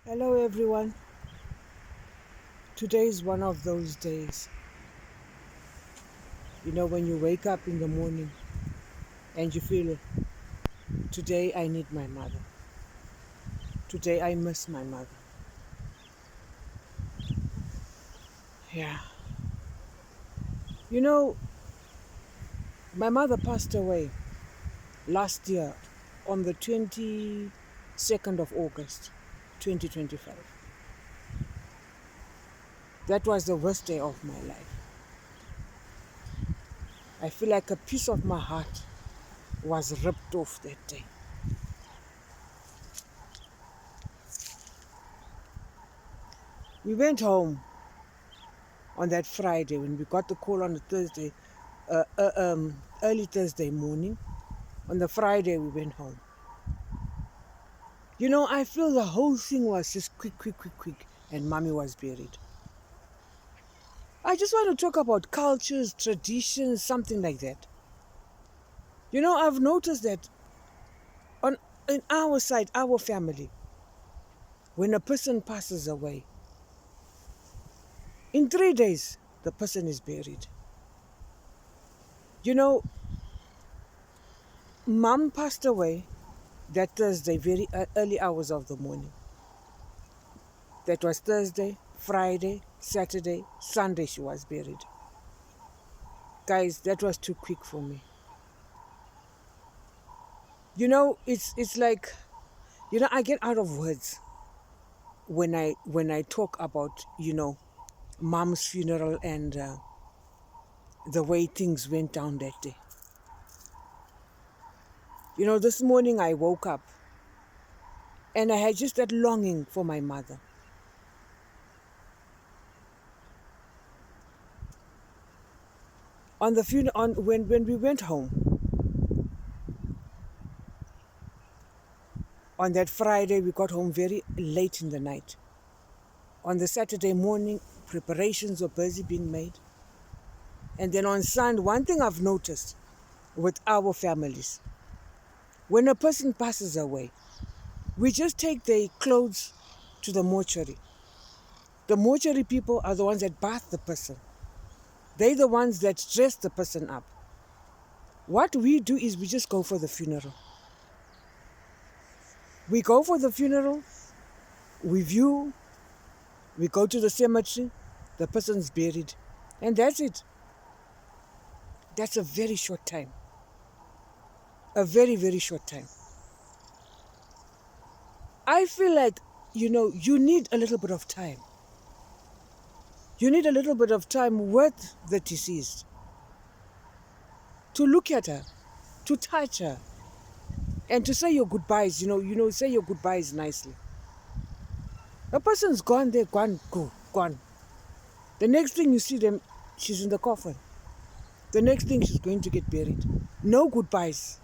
Hello, everyone. Today is one of those days, when you wake up in the morning and you feel, today I need my mother. Today I miss my mother. Yeah. You know, my mother passed away last year on the 22nd of August, 2025. That was the worst day of my life. I feel like a piece of my heart was ripped off that day. We went home on that Friday when we got the call on the Thursday, early Thursday morning. On the Friday, we went home. I feel the whole thing was just quick, quick, quick, quick, and mommy was buried. I just want to talk about cultures, traditions, something like that. I've noticed that on in our side, our family, when a person passes away, in 3 days, the person is buried. You know, mom passed away that Thursday, very early hours of the morning. That was Thursday, Friday, Saturday, Sunday she was buried. Guys, that was too quick for me. It's like, I get out of words when I talk about, mom's funeral and the way things went down that day. This morning I woke up and I had just that longing for my mother. On the funeral, when we went home on that Friday, we got home very late in the night. On the Saturday morning, preparations were busy being made. And then on Sunday, one thing I've noticed with our families, when a person passes away, we just take their clothes to the mortuary. The mortuary people are the ones that bath the person. They're the ones that dress the person up. What we do is we just go for the funeral. We go for the funeral, we view, we go to the cemetery, the person's buried, and that's it. That's a very short time. A very, very short time. I feel like, you need a little bit of time. You need a little bit of time with the deceased to look at her, to touch her, and to say your goodbyes, say your goodbyes nicely. A person's gone, they're gone, gone. The next thing you see them, she's in the coffin. The next thing she's going to get buried. No goodbyes.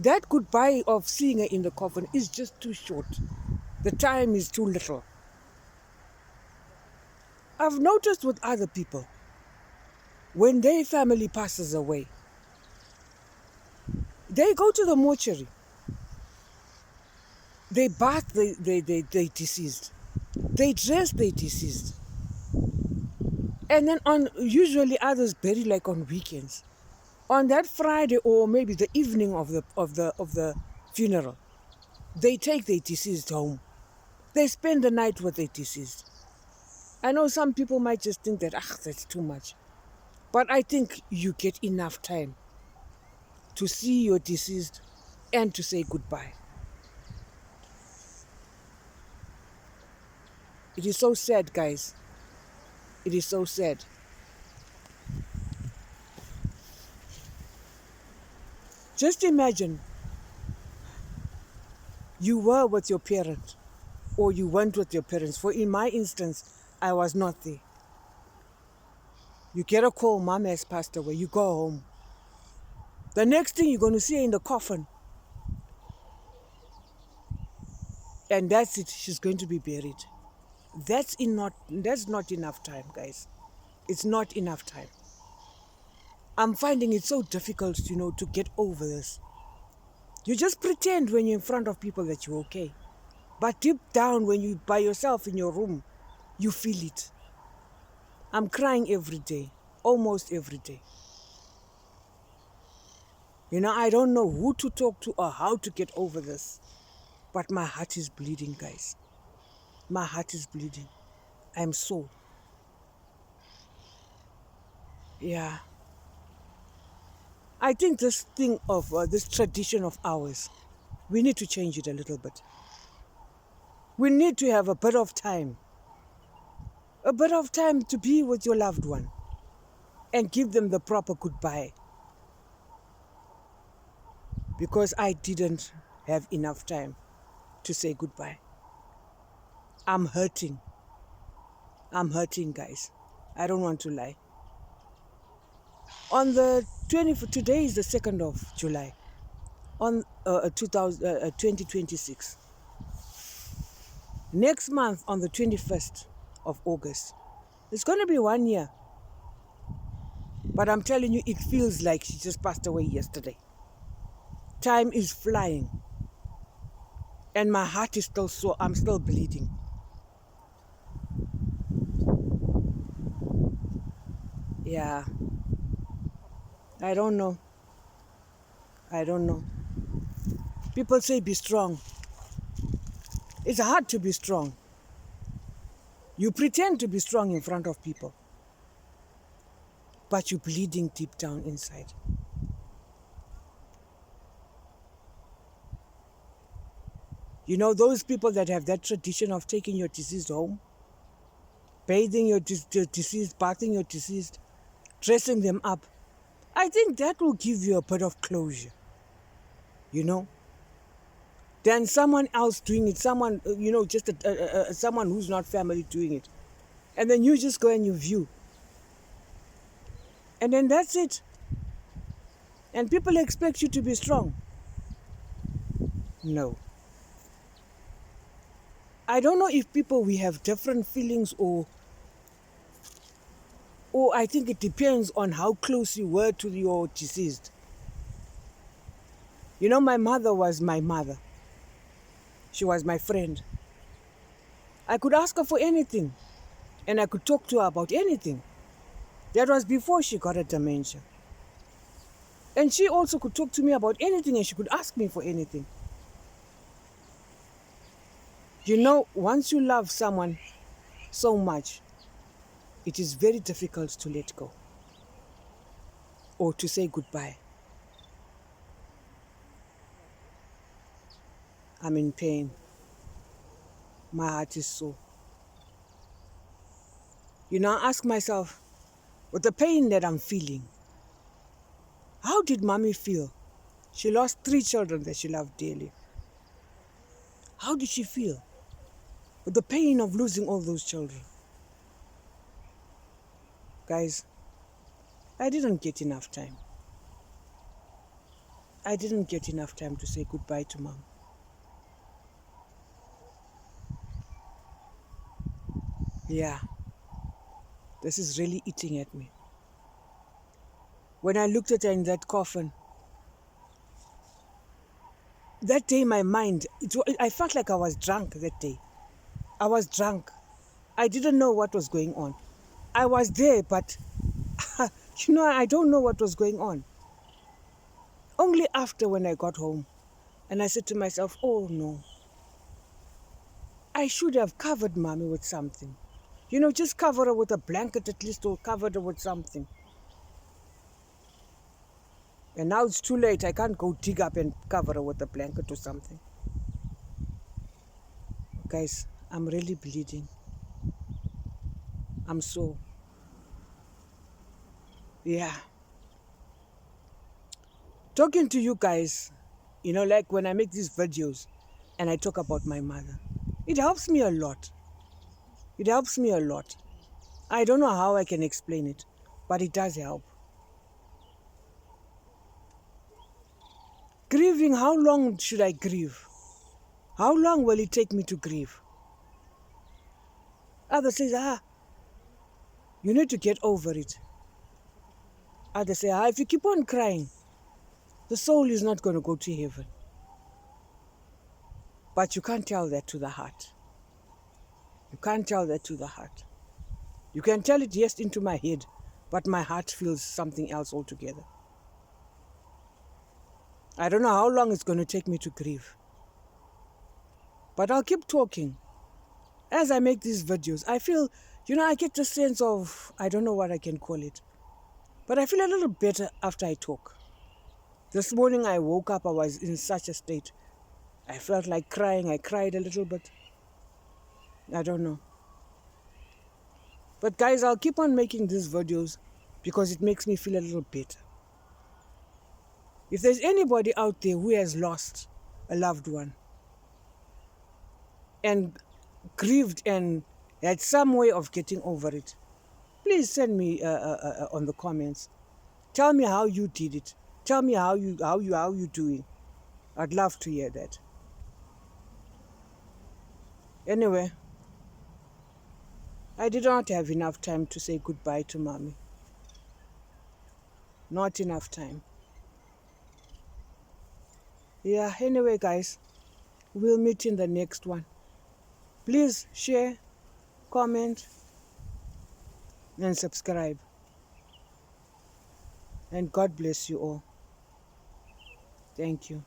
That goodbye of seeing her in the coffin is just too short. The time is too little. I've noticed with other people, when their family passes away, they go to the mortuary. They bath the deceased. They dress the deceased. And then usually others bury like on weekends. On that Friday or maybe the evening of the funeral, they take the deceased home. They spend the night with the deceased. I know some people might just think that, that's too much. But I think you get enough time to see your deceased and to say goodbye. It is so sad, guys. It is so sad. Just imagine you were with your parent or you went with your parents. For in my instance, I was not there. You get a call, mom has passed away. You go home. The next thing you're going to see her in the coffin. And that's it. She's going to be buried. That's not enough time, guys. It's not enough time. I'm finding it so difficult, to get over this. You just pretend when you're in front of people that you're okay. But deep down, when you're by yourself in your room, you feel it. I'm crying every day, almost every day. I don't know who to talk to or how to get over this. But my heart is bleeding, guys. My heart is bleeding. I'm so. Yeah. I think this thing of this tradition of ours, we need to change it a little bit. We need to have a bit of time to be with your loved one and give them the proper goodbye. Because I didn't have enough time to say goodbye. I'm hurting. I'm hurting, guys. I don't want to lie. On the today is the 2nd of July, on 2026. Next month, on the 21st of August, it's going to be 1 year. But I'm telling you, it feels like she just passed away yesterday. Time is flying. And my heart is still sore. I'm still bleeding. Yeah. I don't know. I don't know. People say be strong. It's hard to be strong. You pretend to be strong in front of people, but you're bleeding deep down inside. Those people that have that tradition of taking your deceased home, bathing your deceased, bathing your deceased, dressing them up, I think that will give you a bit of closure, than someone else doing it, someone, just someone who's not family doing it. And then you just go and you view. And then that's it. And people expect you to be strong. No. I don't know if we have different feelings or I think it depends on how close you were to your deceased. My mother was my mother. She was my friend. I could ask her for anything and I could talk to her about anything. That was before she got a dementia. And she also could talk to me about anything and she could ask me for anything. Once you love someone so much, it is very difficult to let go or to say goodbye. I'm in pain. My heart is sore. I ask myself, with the pain that I'm feeling, how did mommy feel? She lost 3 children that she loved dearly. How did she feel with the pain of losing all those children? Guys, I didn't get enough time. I didn't get enough time to say goodbye to mom. Yeah, this is really eating at me. When I looked at her in that coffin, that day my mind, I felt like I was drunk that day. I was drunk. I didn't know what was going on. I was there, but I don't know what was going on. Only after when I got home and I said to myself, oh no, I should have covered mommy with something. Just cover her with a blanket at least, or cover her with something. And now it's too late. I can't go dig up and cover her with a blanket or something. Guys, I'm really bleeding. I'm so. Yeah. Talking to you guys, like when I make these videos and I talk about my mother, it helps me a lot. It helps me a lot. I don't know how I can explain it, but it does help. Grieving, how long should I grieve? How long will it take me to grieve? Others say, you need to get over it. Others say, if you keep on crying, the soul is not going to go to heaven. But you can't tell that to the heart. You can't tell that to the heart. You can tell it, yes, into my head, but my heart feels something else altogether. I don't know how long it's going to take me to grieve. But I'll keep talking. As I make these videos, I feel, I get the sense of, I don't know what I can call it, but I feel a little better after I talk. This morning I woke up, I was in such a state. I felt like crying. I cried a little bit. I don't know. But guys, I'll keep on making these videos because it makes me feel a little better. If there's anybody out there who has lost a loved one and grieved and had some way of getting over it, please send me on the comments. Tell me how you did it. Tell me how you doing. I'd love to hear that. Anyway, I did not have enough time to say goodbye to Mommy. Not enough time. Yeah, anyway, guys, we'll meet in the next one. Please share, comment, and subscribe. And God bless you all. Thank you.